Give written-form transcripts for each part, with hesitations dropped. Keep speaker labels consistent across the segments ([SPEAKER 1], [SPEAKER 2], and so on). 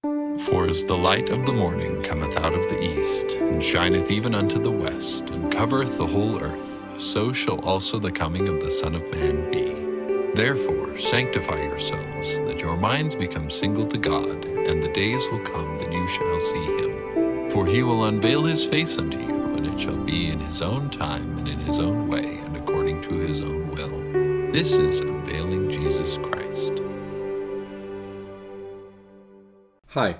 [SPEAKER 1] For as the light of the morning cometh out of the east, and shineth even unto the west, and covereth the whole earth, so shall also the coming of the Son of Man be. Therefore sanctify yourselves, that your minds become single to God, and the days will come that you shall see him. For he will unveil his face unto you, and it shall be in his own time, and in his own way, and according to his own will. This is unveiling Jesus Christ.
[SPEAKER 2] Hi.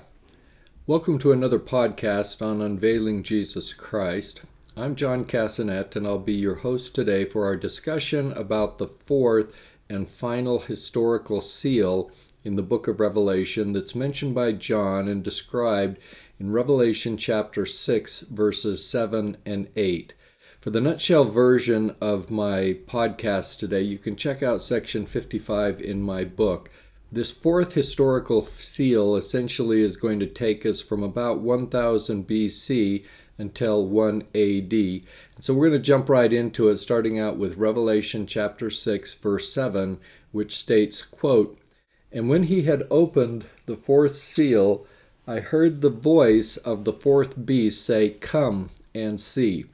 [SPEAKER 2] Welcome to another podcast on Unveiling Jesus Christ. I'm John Cassanet, and I'll be your host today for our discussion about the fourth and final historical seal in the book of Revelation that's mentioned by John and described in Revelation chapter 6, verses 7 and 8. For the nutshell version of my podcast today, you can check out section 55 in my book. This fourth historical seal essentially is going to take us from about 1000 BC until 1 AD. And so we're going to jump right into it, starting out with Revelation chapter 6, verse 7, which states, quote, "And when he had opened the fourth seal, I heard the voice of the fourth beast say, 'Come and see.'"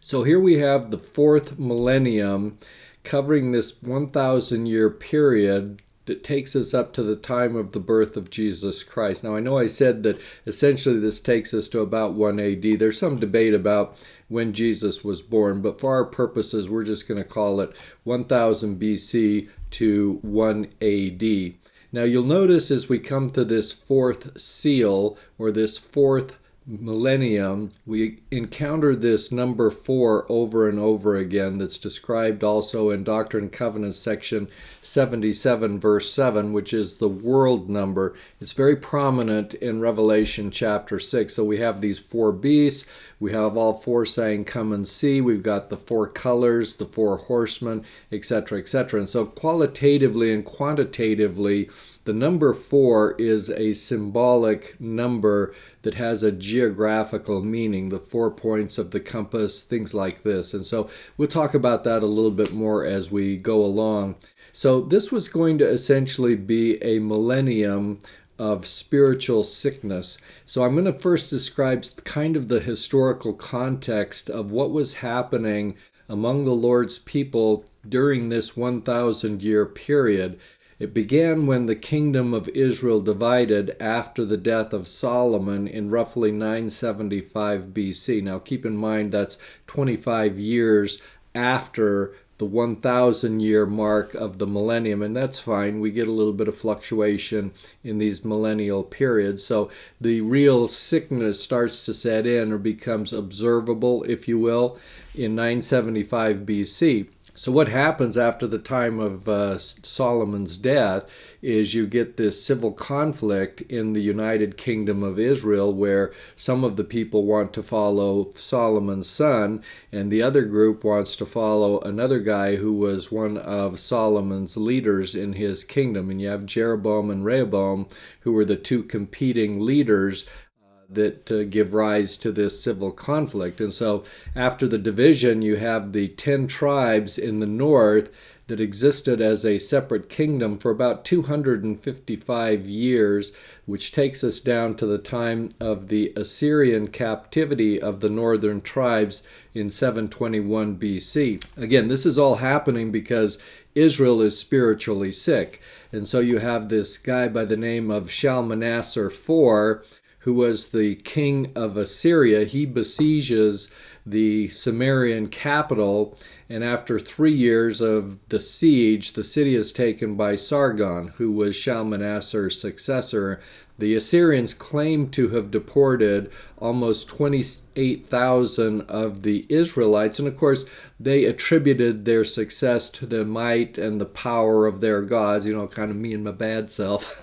[SPEAKER 2] So here we have the fourth millennium covering this 1,000-year period that takes us up to the time of the birth of Jesus Christ. Now, I know I said that essentially this takes us to about 1 AD. There's some debate about when Jesus was born, but for our purposes, we're just going to call it 1000 BC to 1 AD. Now, you'll notice as we come to this fourth seal, or this fourth millennium, we encounter this number 4 over and over again that's described also in Doctrine and Covenants section 77 verse 7, which is the world number. It's very prominent in Revelation chapter 6. So we have these 4 beasts, we have all 4 saying come and see, we've got the 4 colors, the 4 horsemen, etc., etc. And so qualitatively and quantitatively, the number 4 is a symbolic number that has a geographical meaning, the 4 points of the compass, things like this. And so we'll talk about that a little bit more as we go along. So this was going to essentially be a millennium of spiritual sickness. So I'm going to first describe kind of the historical context of what was happening among the Lord's people during this 1,000-year period. It began when the kingdom of Israel divided after the death of Solomon in roughly 975 BC. Now keep in mind that's 25 years after the 1,000-year mark of the millennium, and that's fine. We get a little bit of fluctuation in these millennial periods. So the real sickness starts to set in or becomes observable, if you will, in 975 BC. So what happens after the time of Solomon's death is you get this civil conflict in the United Kingdom of Israel where some of the people want to follow Solomon's son and the other group wants to follow another guy who was one of Solomon's leaders in his kingdom. And you have Jeroboam and Rehoboam, who were the 2 competing leaders that give rise to this civil conflict. And so after the division, you have the 10 tribes in the north that existed as a separate kingdom for about 255 years, which takes us down to the time of the Assyrian captivity of the northern tribes in 721 BC. Again, this is all happening because Israel is spiritually sick. And so you have this guy by the name of Shalmaneser IV, who was the king of Assyria. He besieges the Sumerian capital, and after 3 years of the siege, the city is taken by Sargon, who was Shalmaneser's successor. The Assyrians claim to have deported almost 28,000 of the Israelites, and of course they attributed their success to the might and the power of their gods, kind of me and my bad self.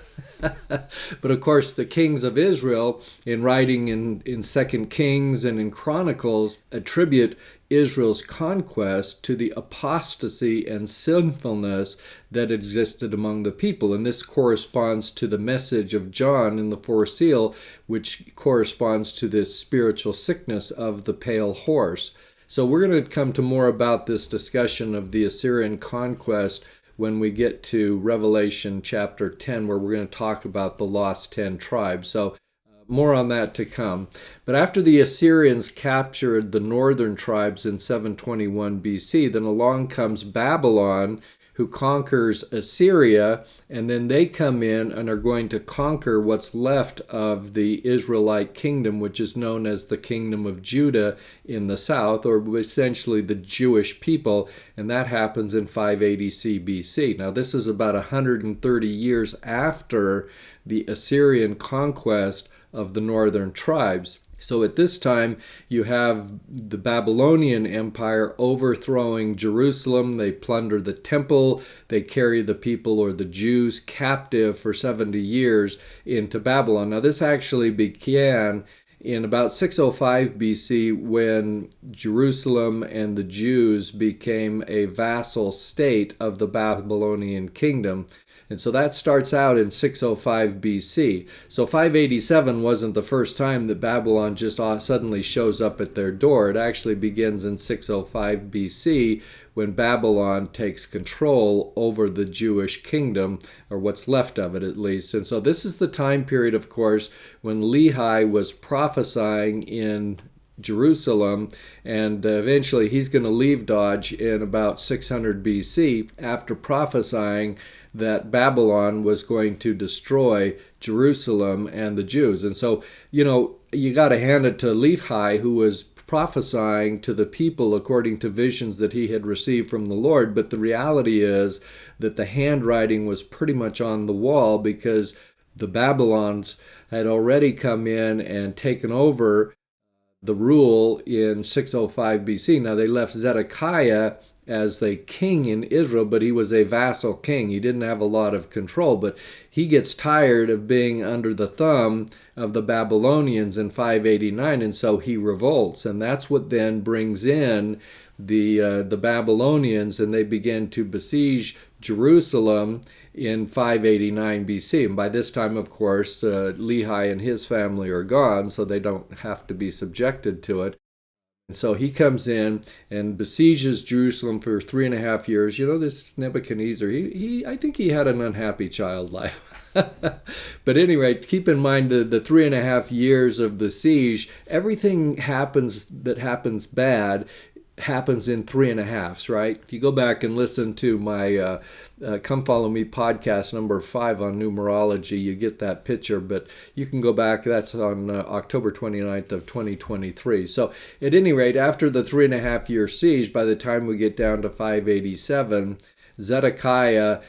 [SPEAKER 2] But of course, the kings of Israel, in writing in 2 Kings and in Chronicles, attribute Israel's conquest to the apostasy and sinfulness that existed among the people. And this corresponds to the message of John in the 4th seal, which corresponds to this spiritual sickness of the pale horse. So we're going to come to more about this discussion of the Assyrian conquest when we get to Revelation chapter 10, where we're going to talk about the lost 10 tribes. So more on that to come. But after the Assyrians captured the northern tribes in 721 BC, then along comes Babylon, who conquers Assyria, and then they come in and are going to conquer what's left of the Israelite kingdom, which is known as the Kingdom of Judah in the south, or essentially the Jewish people, and that happens in 580 BC. Now, this is about 130 years after the Assyrian conquest of the northern tribes. So at this time, you have the Babylonian Empire overthrowing Jerusalem. They plunder the temple. They carry the people, or the Jews, captive for 70 years into Babylon. Now, this actually began in about 605 BC, when Jerusalem and the Jews became a vassal state of the Babylonian kingdom. And so that starts out in 605 BC. So 587 wasn't the first time that Babylon just suddenly shows up at their door. It actually begins in 605 BC, when Babylon takes control over the Jewish kingdom, or what's left of it at least. And so this is the time period, of course, when Lehi was prophesying in Jerusalem, and eventually he's going to leave Dodge in about 600 BC after prophesying that Babylon was going to destroy Jerusalem and the Jews. And so, you got to hand it to Lehi, who was prophesying to the people according to visions that he had received from the Lord. But the reality is that the handwriting was pretty much on the wall, because the Babylons had already come in and taken over the rule in 605 BC. Now, they left Zedekiah as the king in Israel, but he was a vassal king. He didn't have a lot of control, but he gets tired of being under the thumb of the Babylonians in 589, and so he revolts. And that's what then brings in the Babylonians, and they begin to besiege Jerusalem in 589 BC. And by this time, of course, Lehi and his family are gone, so they don't have to be subjected to it. And so he comes in and besieges Jerusalem for 3.5 years. This Nebuchadnezzar, I think he had an unhappy child life. But anyway, keep in mind the 3.5 years of the siege, everything that happens bad happens in 3.5s, right? If you go back and listen to my Come Follow Me podcast number 5 on numerology, you get that picture, but you can go back. That's on October 29th of 2023. So at any rate, after the 3.5 year siege, by the time we get down to 587, Zedekiah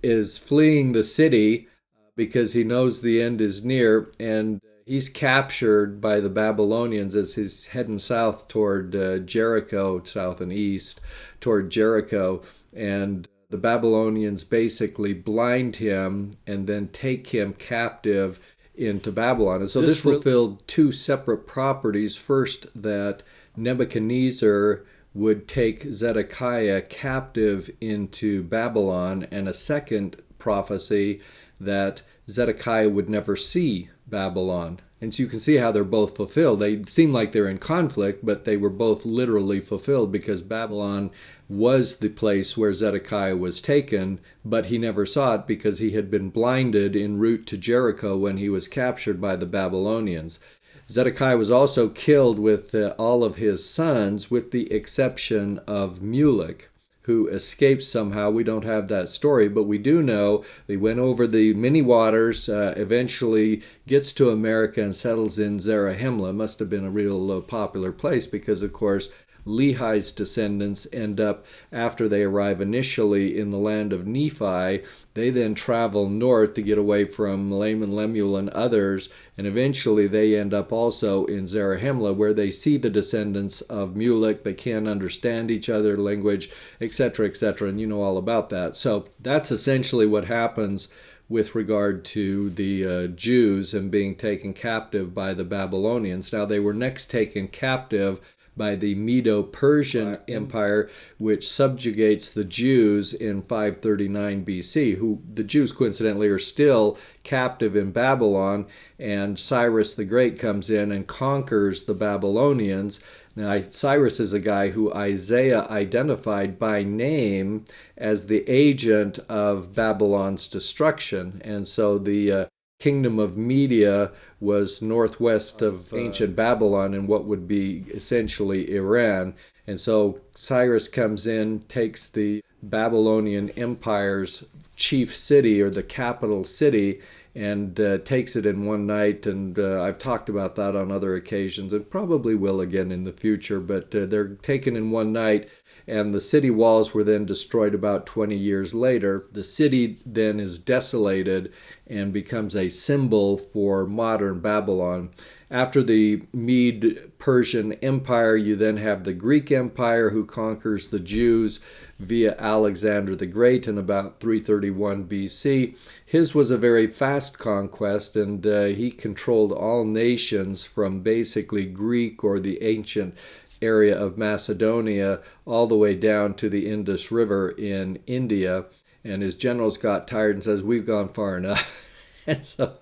[SPEAKER 2] is fleeing the city because he knows the end is near, and he's captured by the Babylonians as he's heading south toward Jericho, south and east toward Jericho. And the Babylonians basically blind him and then take him captive into Babylon. And so this fulfilled two separate properties. First, that Nebuchadnezzar would take Zedekiah captive into Babylon, and a second prophecy that Zedekiah would never see Babylon. And so you can see how they're both fulfilled. They seem like they're in conflict, but they were both literally fulfilled, because Babylon was the place where Zedekiah was taken, but he never saw it because he had been blinded en route to Jericho when he was captured by the Babylonians. Zedekiah was also killed with all of his sons, with the exception of Mulek, who escapes somehow. We don't have that story, but we do know they went over the many waters, eventually gets to America and settles in Zarahemla. Must have been a real popular place, because, of course, Lehi's descendants end up, after they arrive initially in the land of Nephi, they then travel north to get away from Laman, Lemuel, and others, and eventually they end up also in Zarahemla, where they see the descendants of Mulek. They can't understand each other's language, etc., etc., and you know all about that. So that's essentially what happens with regard to the Jews and being taken captive by the Babylonians. Now, they were next taken captive by the Medo-Persian Empire, which subjugates the Jews in 539 BC, who the Jews coincidentally are still captive in Babylon, and Cyrus the Great comes in and conquers the Babylonians. Now, Cyrus is a guy who Isaiah identified by name as the agent of Babylon's destruction. And so the kingdom of Media was northwest of ancient Babylon in what would be essentially Iran. And so Cyrus comes in, takes the Babylonian Empire's chief city, or the capital city, and takes it in one night. And I've talked about that on other occasions and probably will again in the future, but they're taken in one night, and the city walls were then destroyed about 20 years later. The city then is desolated and becomes a symbol for modern Babylon. After the Mede-Persian Empire, you then have the Greek Empire, who conquers the Jews via Alexander the Great in about 331 BC. His was a very fast conquest, and he controlled all nations from basically Greek, or the ancient area of Macedonia, all the way down to the Indus River in India. And his generals got tired and says, "We've gone far enough." And so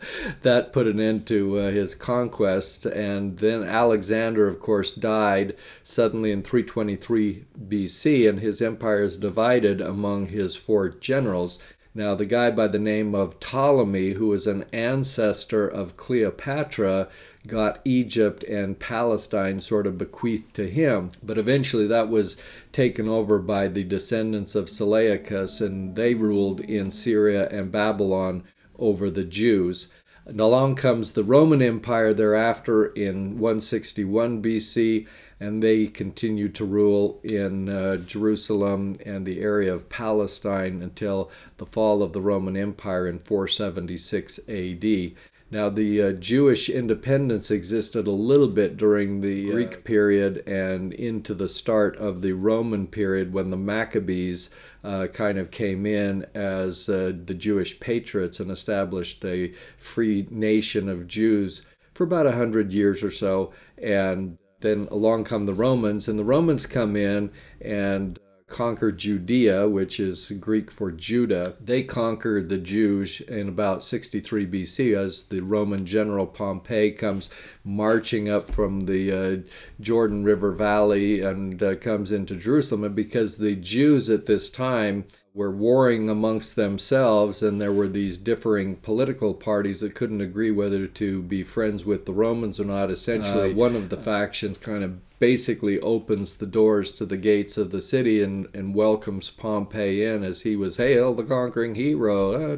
[SPEAKER 2] that put an end to his conquest. And then Alexander, of course, died suddenly in 323 BC, and his empire is divided among his four generals. Now, the guy by the name of Ptolemy, who was an ancestor of Cleopatra, got Egypt and Palestine sort of bequeathed to him. But eventually that was taken over by the descendants of Seleucus, and they ruled in Syria and Babylon over the Jews. And along comes the Roman Empire thereafter in 161 BC, and they continued to rule in Jerusalem and the area of Palestine until the fall of the Roman Empire in 476 AD. Now, the Jewish independence existed a little bit during the Greek period and into the start of the Roman period, when the Maccabees kind of came in as the Jewish patriots and established a free nation of Jews for about 100 years or so. And then along come the Romans, and the Romans come in and conquered Judea, which is Greek for Judah. They conquered the Jews in about 63 BC as the Roman general Pompey comes marching up from the Jordan River Valley and comes into Jerusalem. And because the Jews at this time were warring amongst themselves, and there were these differing political parties that couldn't agree whether to be friends with the Romans or not, essentially one of the factions kind of basically opens the doors to the gates of the city and welcomes Pompey in as he was, "Hail the conquering hero."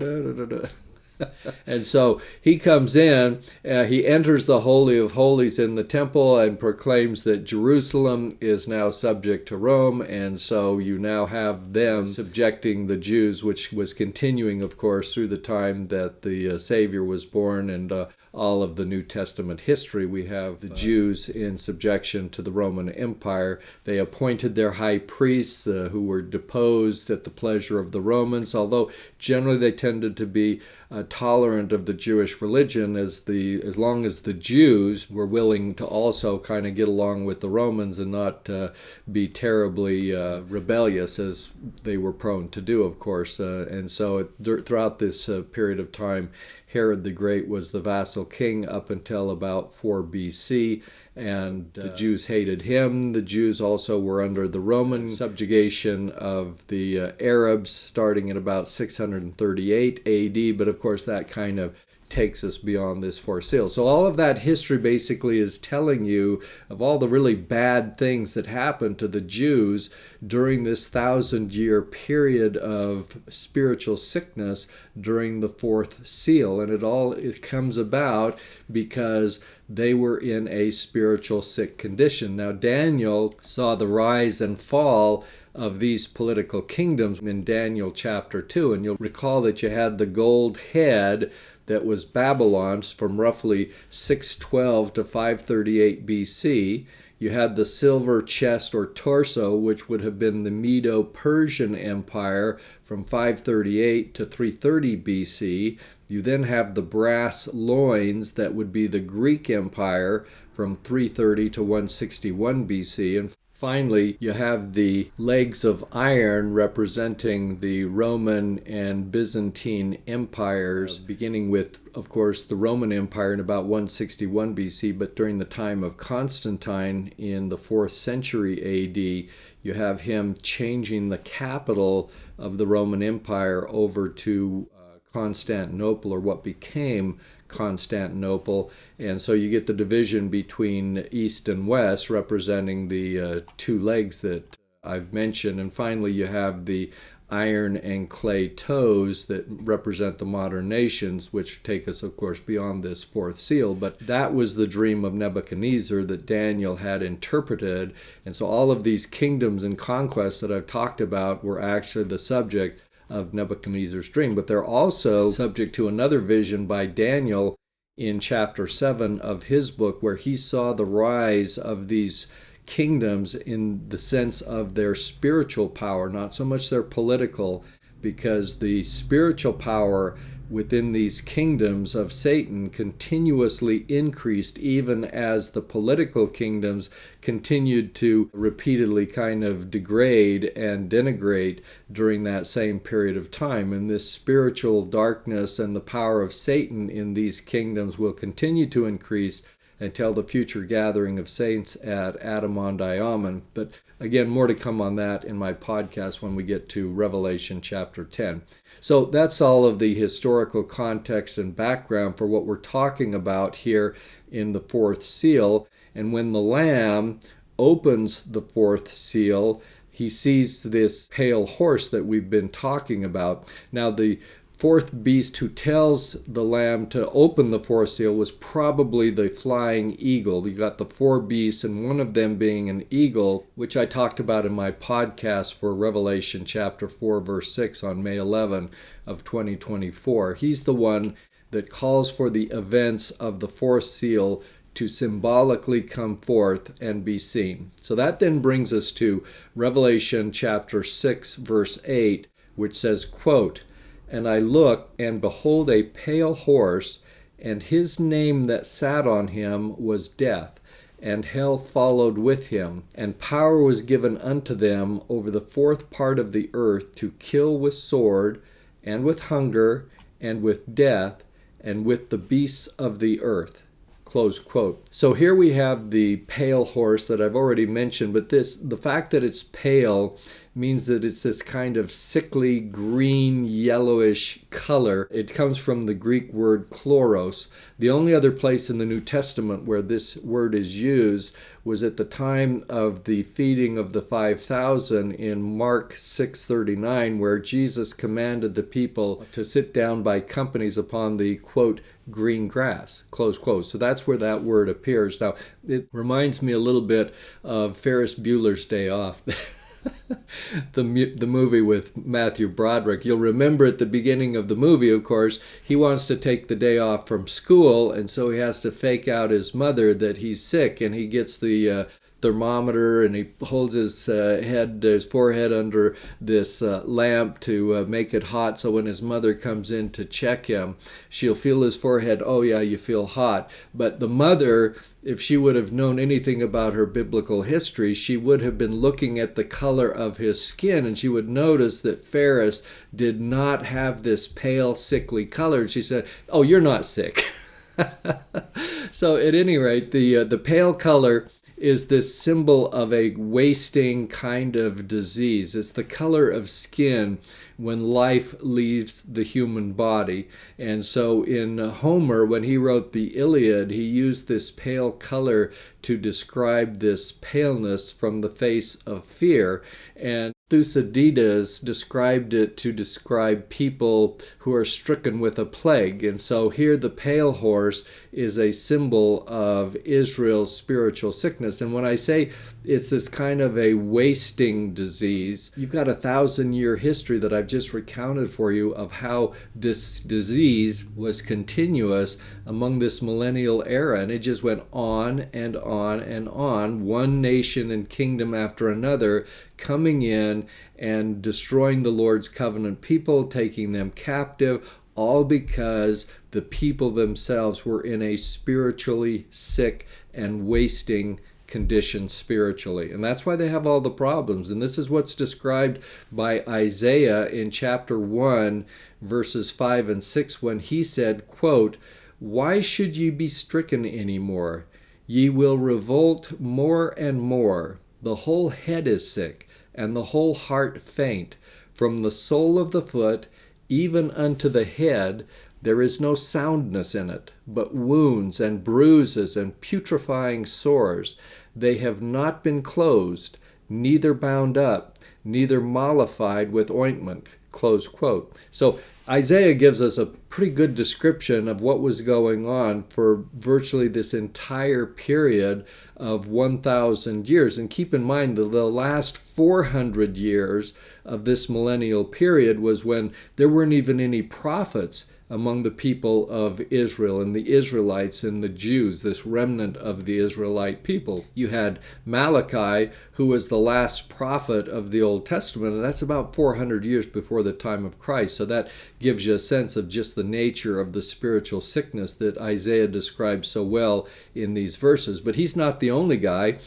[SPEAKER 2] And so he comes in, he enters the Holy of Holies in the temple and proclaims that Jerusalem is now subject to Rome, and so you now have them subjecting the Jews, which was continuing, of course, through the time that the Savior was born, and all of the New Testament history. We have the Jews in subjection to the Roman Empire. They appointed their high priests who were deposed at the pleasure of the Romans, although generally they tended to be tolerant of the Jewish religion as long as the Jews were willing to also kind of get along with the Romans and not be terribly rebellious, as they were prone to do, of course. And so throughout this period of time, Herod the Great was the vassal king up until about 4 BC, and the Jews hated him. The Jews also were under the Roman subjugation of the Arabs starting in about 638 AD, but of course that kind of takes us beyond this for seal. So all of that history basically is telling you of all the really bad things that happened to the Jews during this 1,000-year period of spiritual sickness during the fourth seal. And it comes about because they were in a spiritual sick condition. Now, Daniel saw the rise and fall of these political kingdoms in Daniel chapter 2. And you'll recall that you had the gold head that was Babylon's from roughly 612 to 538 BC. You had the silver chest or torso, which would have been the Medo-Persian Empire from 538 to 330 BC. You then have the brass loins that would be the Greek Empire from 330 to 161 BC. And Finally, you have the legs of iron representing the Roman and Byzantine empires, beginning with, of course, the Roman Empire in about 161 BC, but during the time of Constantine in the 4th century AD, you have him changing the capital of the Roman Empire over to Constantinople, or what became Constantinople, and so you get the division between East and West, representing the two legs that I've mentioned, and finally you have the iron and clay toes that represent the modern nations, which take us, of course, beyond this fourth seal. But that was the dream of Nebuchadnezzar that Daniel had interpreted, and so all of these kingdoms and conquests that I've talked about were actually the subject of Nebuchadnezzar's dream, but they're also subject to another vision by Daniel in chapter 7 of his book, where he saw the rise of these kingdoms in the sense of their spiritual power, not so much their political, because the spiritual power within these kingdoms of Satan continuously increased, even as the political kingdoms continued to repeatedly kind of degrade and denigrate during that same period of time. And this spiritual darkness and the power of Satan in these kingdoms will continue to increase until the future gathering of saints at Adam-on-Diamond. But again, more to come on that in my podcast when we get to Revelation chapter 10. So that's all of the historical context and background for what we're talking about here in the fourth seal. And when the Lamb opens the fourth seal, he sees this pale horse that we've been talking about. Now, the fourth beast who tells the Lamb to open the fourth seal was probably the flying eagle. You got the four beasts, and one of them being an eagle, which I talked about in my podcast for Revelation chapter 4, verse 6 on May 11 of 2024. He's the one that calls for the events of the fourth seal to symbolically come forth and be seen. So that then brings us to Revelation chapter 6, verse 8, which says, quote, "And I looked, and behold a pale horse, and his name that sat on him was Death, and hell followed with him. And power was given unto them over the fourth part of the earth to kill with sword, and with hunger, and with death, and with the beasts of the earth." Close quote. So here we have the pale horse that I've already mentioned, but the fact that it's pale means that it's this kind of sickly green yellowish color. It comes from the Greek word chloros. The only other place in the New Testament where this word is used was at the time of the feeding of the 5,000 in Mark 6:39, where Jesus commanded the people to sit down by companies upon the, quote, green grass, close quote. So that's where that word appears. Now, it reminds me a little bit of Ferris Bueller's Day Off. The movie with Matthew Broderick. You'll remember at the beginning of the movie, of course, he wants to take the day off from school, and so he has to fake out his mother that he's sick, and he gets the thermometer, and he holds his forehead under this lamp to make it hot, so when his mother comes in to check him, she'll feel his forehead. "Oh yeah, you feel hot." But the mother, if she would have known anything about her biblical history, she would have been looking at the color of his skin, and she would notice that Ferris did not have this pale, sickly color. And she said, "Oh, you're not sick." So at any rate, the pale color is this symbol of a wasting kind of disease. It's the color of skin when life leaves the human body. And so in Homer, when he wrote the Iliad, he used this pale color to describe this paleness from the face of fear. And Thucydides described it to describe people who are stricken with a plague. And so here the pale horse is a symbol of Israel's spiritual sickness. And when I say it's this kind of a wasting disease, you've got 1,000-year history that I've just recounted for you of how this disease was continuous among this millennial era. And it just went on and on and on, one nation and kingdom after another coming in and destroying the Lord's covenant people, taking them captive, all because the people themselves were in a spiritually sick and wasting condition spiritually. And that's why they have all the problems. And this is what's described by Isaiah in chapter 1, verses 5 and 6, when he said, quote, "Why should ye be stricken any more? Ye will revolt more and more. The whole head is sick, and the whole heart faint. From the sole of the foot even unto the head, there is no soundness in it, but wounds and bruises and putrefying sores. They have not been closed, neither bound up, neither mollified with ointment." Close quote. So Isaiah gives us a pretty good description of what was going on for virtually this entire period of 1,000 years. And keep in mind that the last 400 years of this millennial period was when there weren't even any prophets among the people of Israel and the Israelites and the Jews, this remnant of the Israelite people. You had Malachi, who was the last prophet of the Old Testament, and that's about 400 years before the time of Christ. So that gives you a sense of just the nature of the spiritual sickness that Isaiah describes so well in these verses. But he's not the only guy.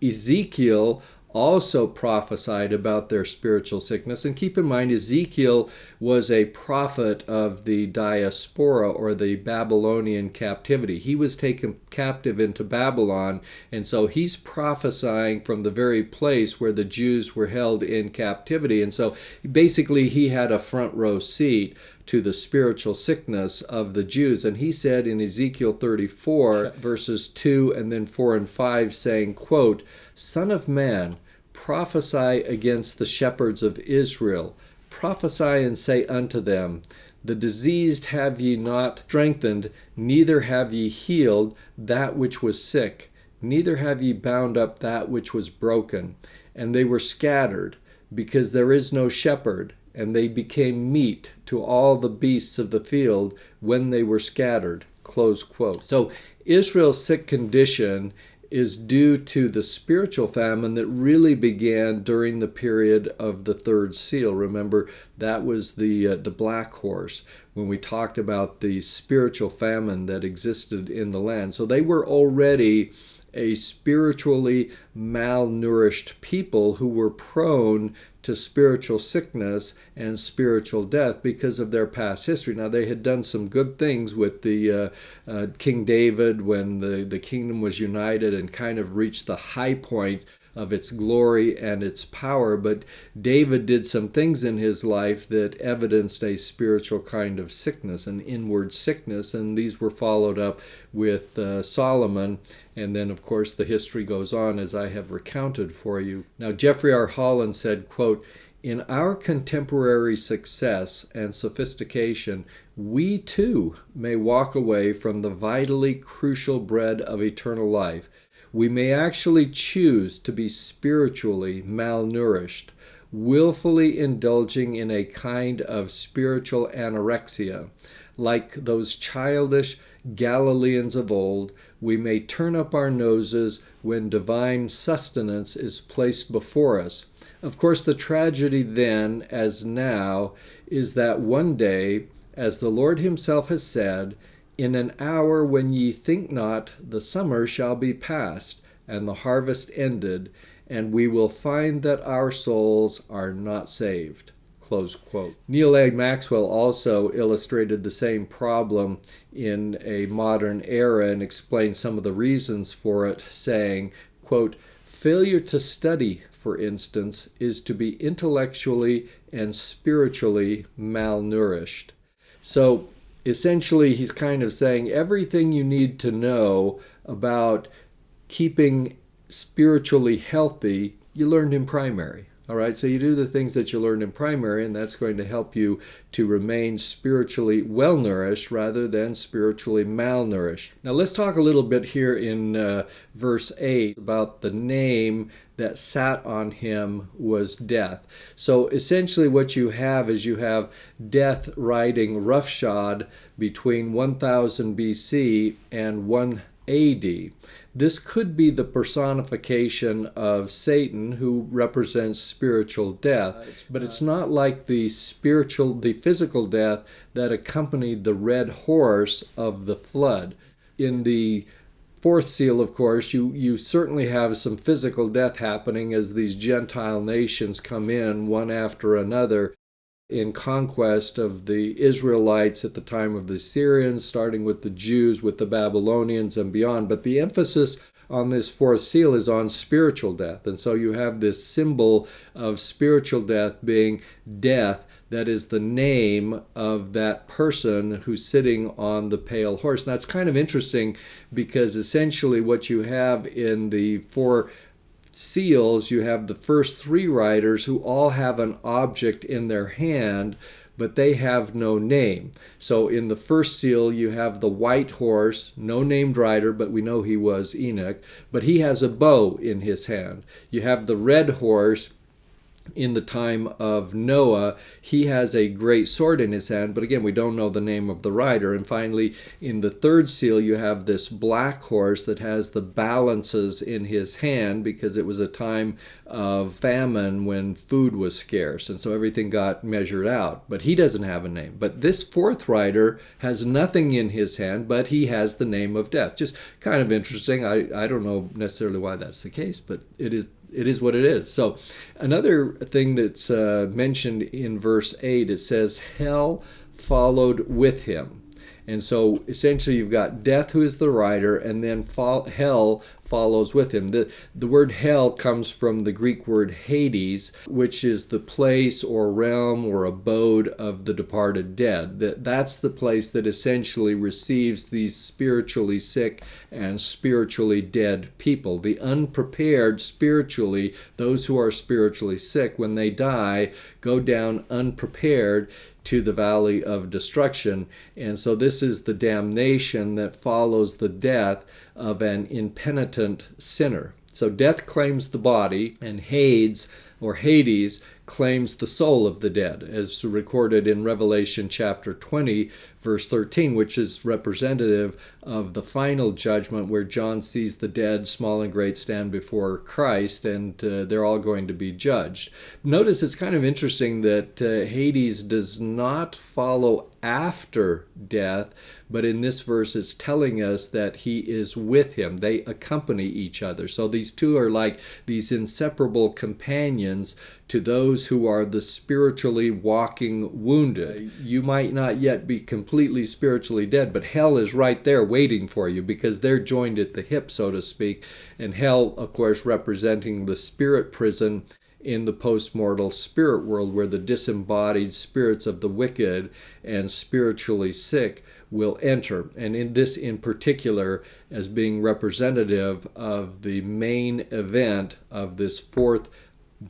[SPEAKER 2] Ezekiel also prophesied about their spiritual sickness. And keep in mind, Ezekiel was a prophet of the diaspora, or the Babylonian captivity. He was taken captive into Babylon, and so he's prophesying from the very place where the Jews were held in captivity. And so basically he had a front row seat to the spiritual sickness of the Jews. And he said in Ezekiel 34, verses 2 and then 4 and 5, saying, quote, "Son of man, prophesy against the shepherds of Israel. Prophesy and say unto them, the diseased have ye not strengthened, neither have ye healed that which was sick, neither have ye bound up that which was broken. And they were scattered, because there is no shepherd, and they became meat to all the beasts of the field when they were scattered." Close quote. So Israel's sick condition is due to the spiritual famine that really began during the period of the third seal. Remember, that was the black horse, when we talked about the spiritual famine that existed in the land. So they were already a spiritually malnourished people who were prone to spiritual sickness and spiritual death because of their past history. Now, they had done some good things with the King David when the kingdom was united and kind of reached the high point of its glory and its power, but David did some things in his life that evidenced a spiritual kind of sickness, an inward sickness, and these were followed up with Solomon, and then of course the history goes on as I have recounted for you. Now, Jeffrey R. Holland said, quote, "In our contemporary success and sophistication, we too may walk away from the vitally crucial bread of eternal life. We may actually choose to be spiritually malnourished, willfully indulging in a kind of spiritual anorexia. Like those childish Galileans of old, we may turn up our noses when divine sustenance is placed before us. Of course, the tragedy then, as now, is that one day, as the Lord himself has said, 'In an hour when ye think not, the summer shall be past, and the harvest ended, and we will find that our souls are not saved.'" Close quote. Neil A. Maxwell also illustrated the same problem in a modern era and explained some of the reasons for it, saying, quote, "Failure to study, for instance, is to be intellectually and spiritually malnourished." So essentially, he's kind of saying everything you need to know about keeping spiritually healthy, you learned in primary. All right, so you do the things that you learned in primary, and that's going to help you to remain spiritually well-nourished rather than spiritually malnourished. Now let's talk a little bit here in verse 8 about the name that sat on him was death. So essentially what you have is you have death riding roughshod between 1000 BC and 1 AD. This could be the personification of Satan, who represents spiritual death, but it's not like the physical death that accompanied the red horse of the flood. In the fourth seal, of course, you certainly have some physical death happening as these Gentile nations come in one after another in conquest of the Israelites at the time of the Assyrians, starting with the Jews, with the Babylonians, and beyond. But the emphasis on this fourth seal is on spiritual death. And so you have this symbol of spiritual death being death that is the name of that person who's sitting on the pale horse. And that's kind of interesting because essentially what you have in the four seals, you have the first three riders who all have an object in their hand, but they have no name. So in the first seal, you have the white horse, no named rider, but we know he was Enoch, but he has a bow in his hand. You have the red horse. In the time of Noah, he has a great sword in his hand, but again, we don't know the name of the rider. And finally, in the third seal, you have this black horse that has the balances in his hand because it was a time of famine when food was scarce, and so everything got measured out. But he doesn't have a name. But this fourth rider has nothing in his hand, but he has the name of death. Just kind of interesting. I don't know necessarily why that's the case, but it is what it is. So another thing that's mentioned in verse 8, it says, hell followed with him. And so essentially you've got death, who is the rider, and then hell follows with him. The word hell comes from the Greek word Hades, which is the place or realm or abode of the departed dead. That's the place that essentially receives these spiritually sick and spiritually dead people. The unprepared spiritually, those who are spiritually sick, when they die, go down unprepared to the valley of destruction. And so this is the damnation that follows the death of an impenitent sinner. So death claims the body, and Hades claims the soul of the dead, as recorded in Revelation chapter 20, verse 13, which is representative of the final judgment where John sees the dead, small and great, stand before Christ, and they're all going to be judged. Notice it's kind of interesting that Hades does not follow after death, but in this verse it's telling us that he is with him. They accompany each other. So these two are like these inseparable companions to those who are the spiritually walking wounded. You might not yet be completely spiritually dead, but hell is right there waiting for you because they're joined at the hip, so to speak. And hell, of course, representing the spirit prison in the post-mortal spirit world where the disembodied spirits of the wicked and spiritually sick will enter. And in this in particular as being representative of the main event of this fourth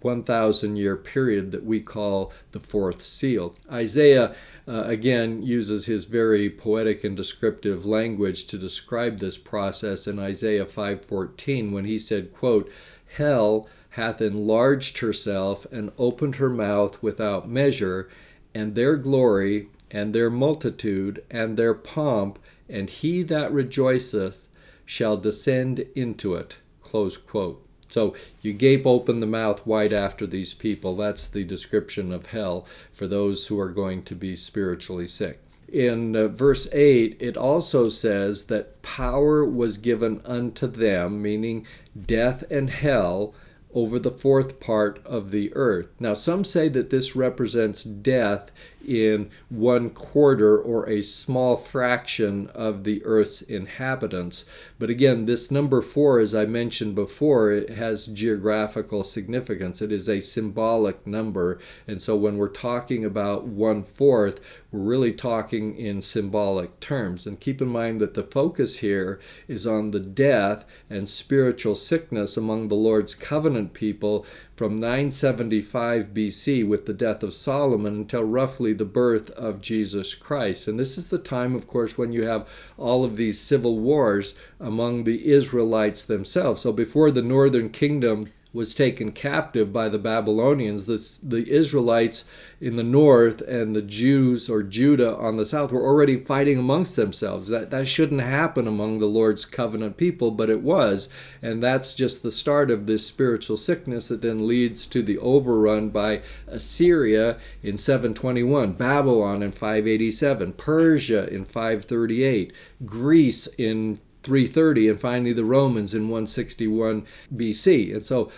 [SPEAKER 2] 1,000-year period that we call the fourth seal. Isaiah again uses his very poetic and descriptive language to describe this process in Isaiah 5:14 when he said, quote, hell hath enlarged herself and opened her mouth without measure, and their glory and their multitude and their pomp, and he that rejoiceth shall descend into it. Close quote. So you gape open the mouth wide after these people. That's the description of hell for those who are going to be spiritually sick. In verse 8, it also says that power was given unto them, meaning death and hell, over the fourth part of the earth. Now, some say that this represents death in 1/4 or a small fraction of the earth's inhabitants. But again, this number 4, as I mentioned before, it has geographical significance. It is a symbolic number. And so when we're talking about 1/4, we're really talking in symbolic terms. And keep in mind that the focus here is on the death and spiritual sickness among the Lord's covenant people from 975 BC with the death of Solomon until roughly the birth of Jesus Christ. And this is the time, of course, when you have all of these civil wars among the Israelites themselves. So before the northern kingdom was taken captive by the Babylonians, the Israelites in the north and the Jews or Judah on the south were already fighting amongst themselves. That shouldn't happen among the Lord's covenant people, but it was. And that's just the start of this spiritual sickness that then leads to the overrun by Assyria in 721, Babylon in 587, Persia in 538, Greece in 330, and finally the Romans in 161 BC. And so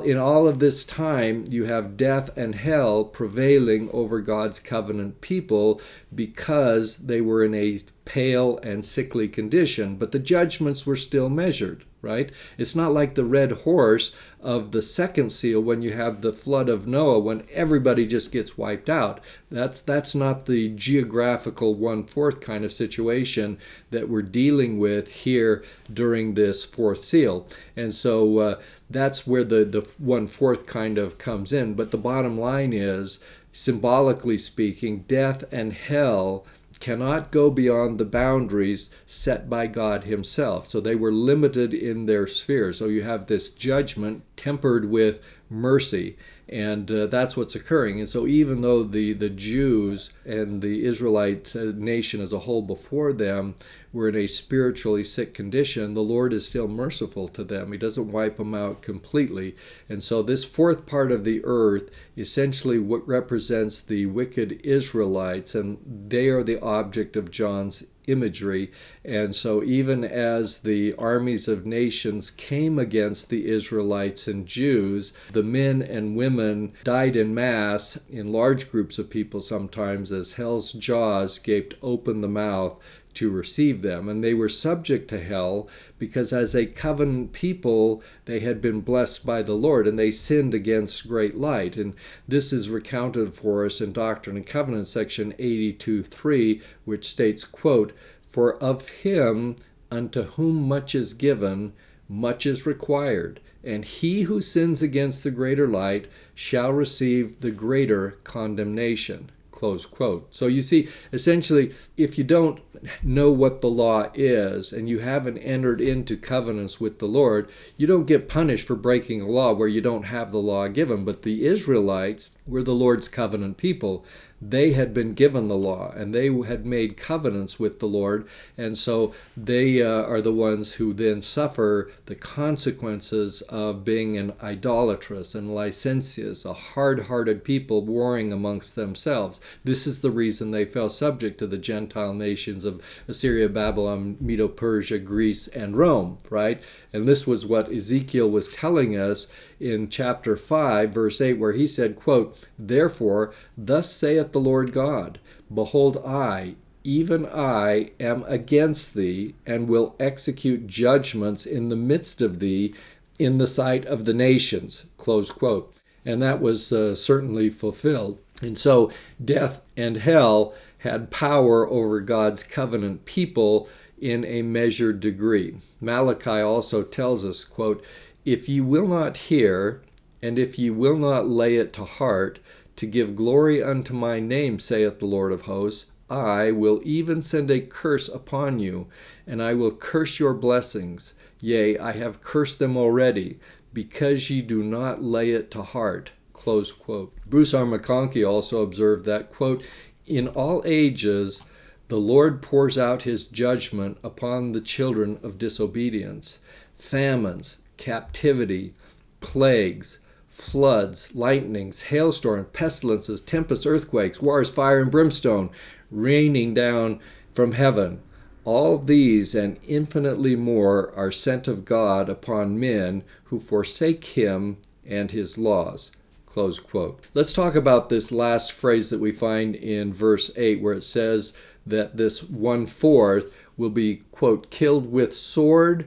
[SPEAKER 2] in all of this time, you have death and hell prevailing over God's covenant people because they were in a pale and sickly condition, but the judgments were still measured, right? It's not like the red horse of the second seal when you have the flood of Noah, when everybody just gets wiped out. That's not the geographical 1/4 kind of situation that we're dealing with here during this fourth seal. And so that's where the 1/4 kind of comes in. But the bottom line is, symbolically speaking, death and hell cannot go beyond the boundaries set by God himself. So they were limited in their sphere. So you have this judgment tempered with mercy, and that's what's occurring. And so even though the Jews and the Israelite nation as a whole before them were in a spiritually sick condition, the Lord is still merciful to them. He doesn't wipe them out completely. And so this fourth part of the earth essentially what represents the wicked Israelites, and they are the object of John's imagery. And so even as the armies of nations came against the Israelites and Jews, the men and women died in mass, in large groups of people sometimes, as hell's jaws gaped open the mouth to receive them. And they were subject to hell because as a covenant people, they had been blessed by the Lord, and they sinned against great light. And this is recounted for us in Doctrine and Covenants, section 82:3, which states, quote, "For of him unto whom much is given, much is required, and he who sins against the greater light shall receive the greater condemnation." Close quote. So you see, essentially, if you don't know what the law is and you haven't entered into covenants with the Lord, you don't get punished for breaking a law where you don't have the law given. But the Israelites were the Lord's covenant people. They had been given the law, and they had made covenants with the Lord, and so they are the ones who then suffer the consequences of being an idolatrous and licentious, a hard-hearted people warring amongst themselves. This is the reason they fell subject to the Gentile nations of Assyria, Babylon, Medo-Persia, Greece, and Rome, right? And this was what Ezekiel was telling us in chapter 5, verse 8, where he said, quote, "Therefore, thus saith the Lord God, Behold, I, even I, am against thee, and will execute judgments in the midst of thee, in the sight of the nations." Close quote. And that was certainly fulfilled. And so death and hell had power over God's covenant people in a measured degree. Malachi also tells us, quote, "If ye will not hear, and if ye will not lay it to heart, to give glory unto my name, saith the Lord of hosts, I will even send a curse upon you, and I will curse your blessings. Yea, I have cursed them already, because ye do not lay it to heart." Close quote. Bruce R. McConkie also observed that, quote, "In all ages, the Lord pours out his judgment upon the children of disobedience. Famines, captivity, plagues, floods, lightnings, hailstorms, pestilences, tempests, earthquakes, wars, fire, and brimstone, raining down from heaven. All these and infinitely more are sent of God upon men who forsake him and his laws." Close quote. Let's talk about this last phrase that we find in verse 8, where it says that this 1/4 will be, quote, "killed with sword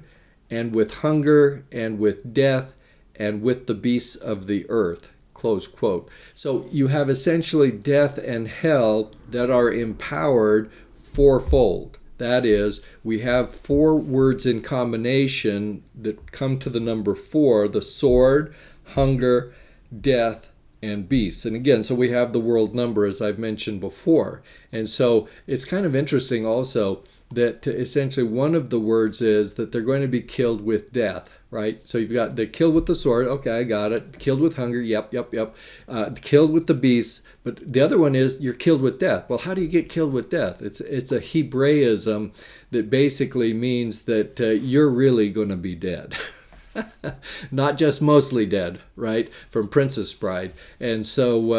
[SPEAKER 2] and with hunger and with death and with the beasts of the earth." Close quote. So you have essentially death and hell that are empowered fourfold. That is, we have four words in combination that come to the number 4, the sword, hunger, death, and beasts. And again, so we have the world number, as I've mentioned before. And so it's kind of interesting also that essentially one of the words is that they're going to be killed with death, right? So you've got, they're killed with the sword, okay, I got it. Killed with hunger, yep. Killed with the beasts, but the other one is you're killed with death. Well, how do you get killed with death? It's a Hebraism that basically means that you're really going to be dead. Not just mostly dead, right? From Princess Bride. And so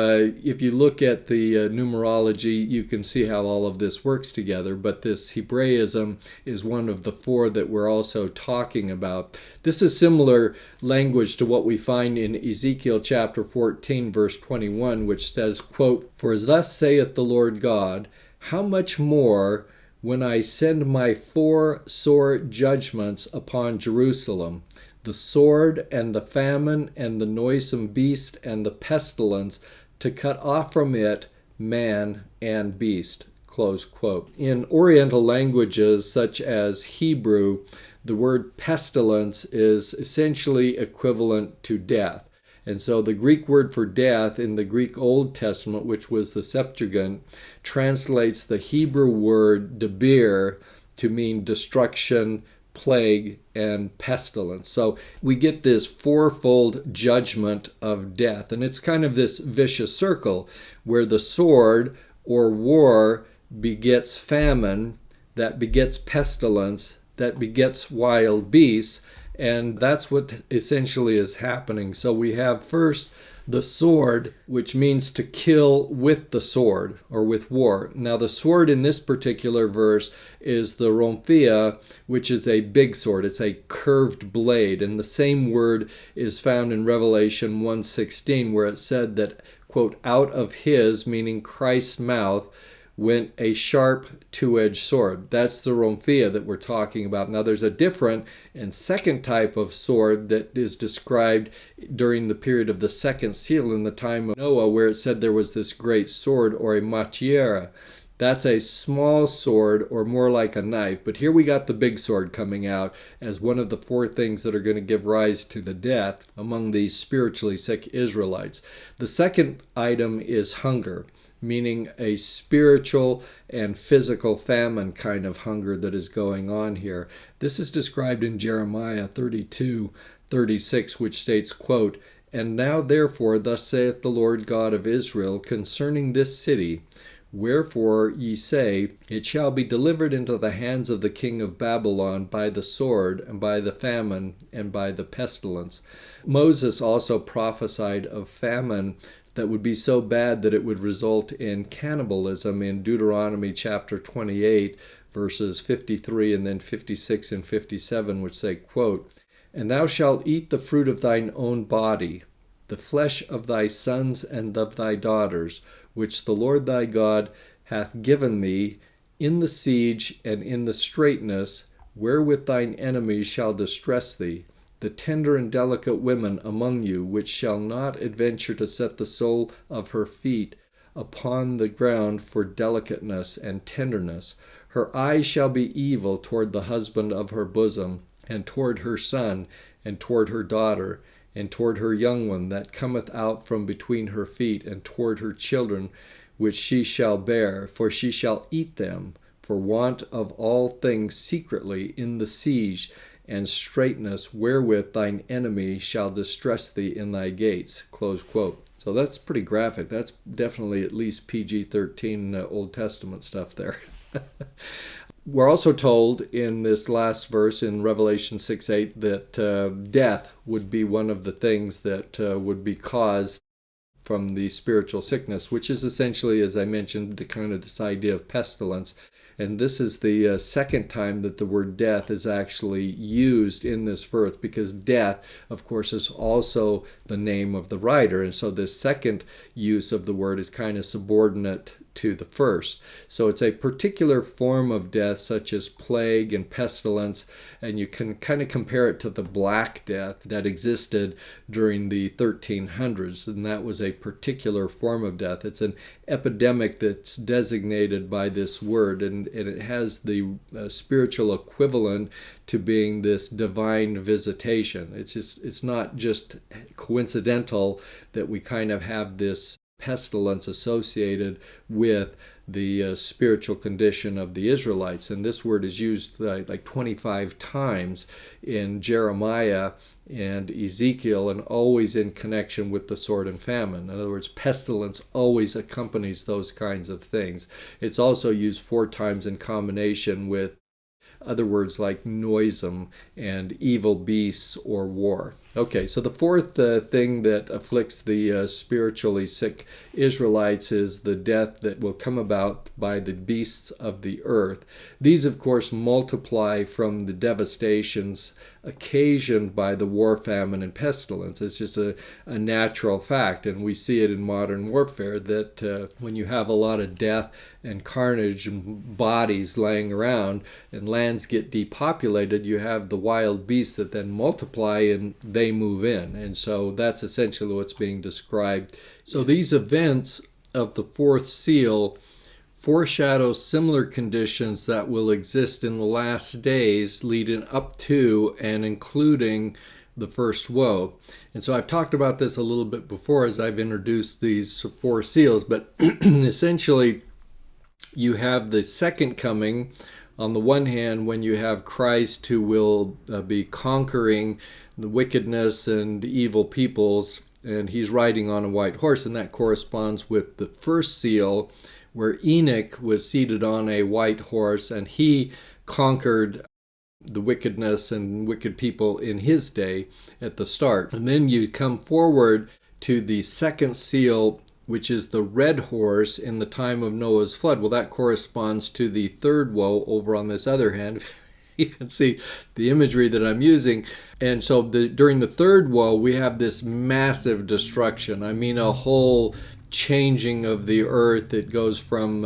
[SPEAKER 2] if you look at the numerology, you can see how all of this works together. But this Hebraism is one of the four that we're also talking about. This is similar language to what we find in Ezekiel chapter 14, verse 21, which says, quote, "For as thus saith the Lord God, how much more when I send my four sore judgments upon Jerusalem, the sword and the famine and the noisome beast and the pestilence, to cut off from it man and beast." Close quote. In Oriental languages such as Hebrew, the word pestilence is essentially equivalent to death. And so the Greek word for death in the Greek Old Testament, which was the Septuagint, translates the Hebrew word debir to mean destruction, plague, and pestilence. So we get this fourfold judgment of death. And it's kind of this vicious circle where the sword or war begets famine, that begets pestilence, that begets wild beasts. And that's what essentially is happening. So we have first the sword, which means to kill with the sword or with war. Now the sword in this particular verse is the romphia, which is a big sword. It's a curved blade. And the same word is found in Revelation 1:16, where it said that, quote, "out of his," meaning Christ's mouth, "went a sharp two-edged sword." That's the romphia that we're talking about. Now there's a different and second type of sword that is described during the period of the second seal in the time of Noah, where it said there was this great sword, or a machiera. That's a small sword, or more like a knife. But here we got the big sword coming out as one of the four things that are going to give rise to the death among these spiritually sick Israelites. The second item is hunger, meaning a spiritual and physical famine kind of hunger that is going on here. This is described in Jeremiah 32:36, which states, quote, "And now therefore thus saith the Lord God of Israel concerning this city, wherefore ye say, it shall be delivered into the hands of the king of Babylon by the sword, and by the famine, and by the pestilence." Moses also prophesied of famine that would be so bad that it would result in cannibalism in Deuteronomy chapter 28, verses 53 and then 56 and 57, which say, quote, "And thou shalt eat the fruit of thine own body, the flesh of thy sons and of thy daughters, which the Lord thy God hath given thee in the siege and in the straitness, wherewith thine enemies shall distress thee, the tender and delicate women among you, which shall not adventure to set the sole of her feet upon the ground for delicateness and tenderness. Her eyes shall be evil toward the husband of her bosom, and toward her son, and toward her daughter, and toward her young one that cometh out from between her feet, and toward her children, which she shall bear, for she shall eat them, for want of all things secretly in the siege and straitness wherewith thine enemy shall distress thee in thy gates." Close quote. So that's pretty graphic. That's definitely at least PG-13 Old Testament stuff there. We're also told in this last verse in Revelation 6:8 that death would be one of the things that would be caused from the spiritual sickness, which is essentially, as I mentioned, the kind of this idea of pestilence. And this is the second time that the word death is actually used in this verse, because death, of course, is also the name of the writer. And so this second use of the word is kind of subordinate to the first. So it's a particular form of death, such as plague and pestilence, and you can kind of compare it to the Black Death that existed during the 1300s, and that was a particular form of death. It's an epidemic that's designated by this word, and it has the spiritual equivalent to being this divine visitation. It's not just coincidental that we kind of have this pestilence associated with the spiritual condition of the Israelites. And this word is used like 25 times in Jeremiah and Ezekiel, and always in connection with the sword and famine. In other words, pestilence always accompanies those kinds of things. It's also used 4 times in combination with other words like noisome and evil beasts or war. Okay, so the fourth thing that afflicts the spiritually sick Israelites is the death that will come about by the beasts of the earth. These, of course, multiply from the devastations occasioned by the war, famine, and pestilence. It's just a natural fact, and we see it in modern warfare that when you have a lot of death and carnage and bodies laying around and lands get depopulated, you have the wild beasts that then multiply and they move in. And so that's essentially what's being described. So these events of the fourth seal foreshadow similar conditions that will exist in the last days leading up to and including the first woe. And so I've talked about this a little bit before as I've introduced these four seals, but essentially you have the second coming on the one hand when you have Christ who will be conquering the wickedness and evil peoples, and he's riding on a white horse, and that corresponds with the first seal where Enoch was seated on a white horse and he conquered the wickedness and wicked people in his day at the start. And then you come forward to the second seal, which is the red horse in the time of Noah's flood. Well, that corresponds to the third woe over on this other hand. You can see the imagery that I'm using. And so during the third woe, we have this massive destruction. I mean, a whole changing of the earth. It goes from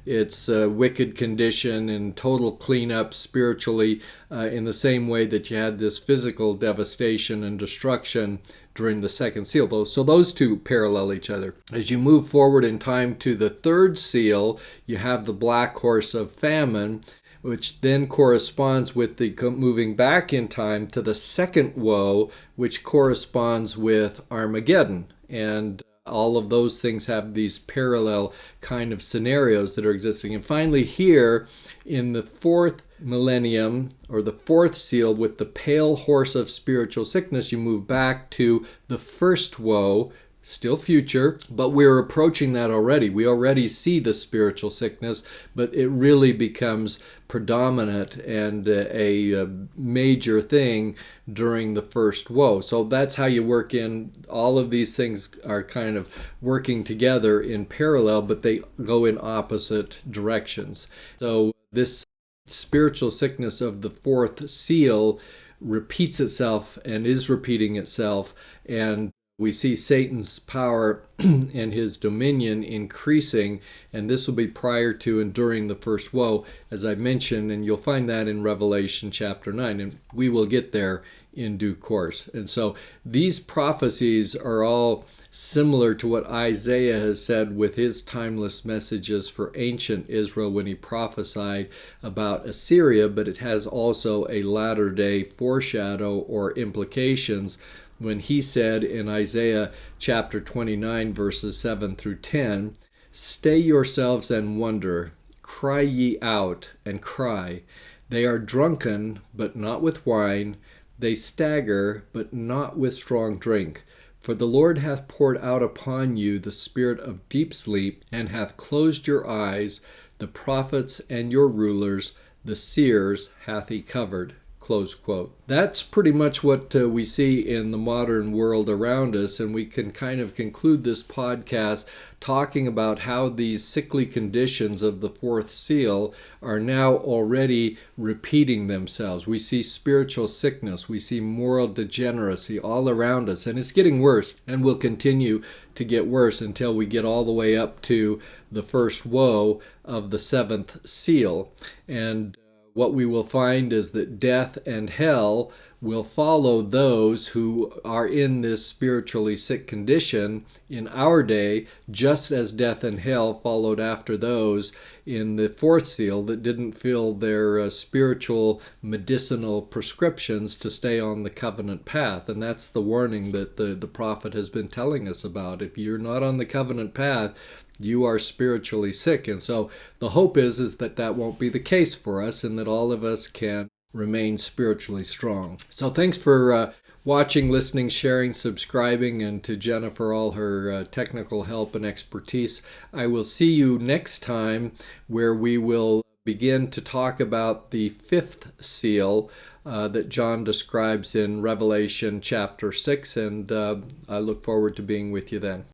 [SPEAKER 2] its wicked condition and total cleanup spiritually in the same way that you had this physical devastation and destruction during the second seal. So those two parallel each other. As you move forward in time to the third seal, you have the black horse of famine, which then corresponds with the moving back in time to the second woe, which corresponds with Armageddon. And all of those things have these parallel kind of scenarios that are existing. And finally here, in the fourth millennium, or the fourth seal, with the pale horse of spiritual sickness, you move back to the first woe, still future, but we're approaching that already. We already see the spiritual sickness, but it really becomes predominant and a major thing during the first woe. So that's how you work in. All of these things are kind of working together in parallel, but they go in opposite directions. So this spiritual sickness of the fourth seal repeats itself and is repeating itself, and we see Satan's power and his dominion increasing, and this will be prior to and during the first woe, as I mentioned, and you'll find that in Revelation chapter 9, and we will get there in due course. And so these prophecies are all similar to what Isaiah has said with his timeless messages for ancient Israel when he prophesied about Assyria, but it has also a latter-day foreshadow or implications when he said in Isaiah chapter 29, verses 7 through 10, "Stay yourselves and wonder, cry ye out and cry. They are drunken, but not with wine. They stagger, but not with strong drink. For the Lord hath poured out upon you the spirit of deep sleep, and hath closed your eyes. The prophets and your rulers, the seers, hath he covered." Close quote. That's pretty much what we see in the modern world around us, and we can kind of conclude this podcast talking about how these sickly conditions of the fourth seal are now already repeating themselves. We see spiritual sickness, we see moral degeneracy all around us, and it's getting worse and will continue to get worse until we get all the way up to the first woe of the seventh seal. And what we will find is that death and hell will follow those who are in this spiritually sick condition in our day, just as death and hell followed after those in the fourth seal that didn't fill their spiritual medicinal prescriptions to stay on the covenant path. And that's the warning that the prophet has been telling us about. If you're not on the covenant path, you are spiritually sick. And so the hope is that that won't be the case for us, and that all of us can remain spiritually strong. So thanks for watching, listening, sharing, subscribing, and to Jenna for all her technical help and expertise. I will see you next time, where we will begin to talk about the fifth seal that John describes in Revelation chapter 6, and I look forward to being with you then.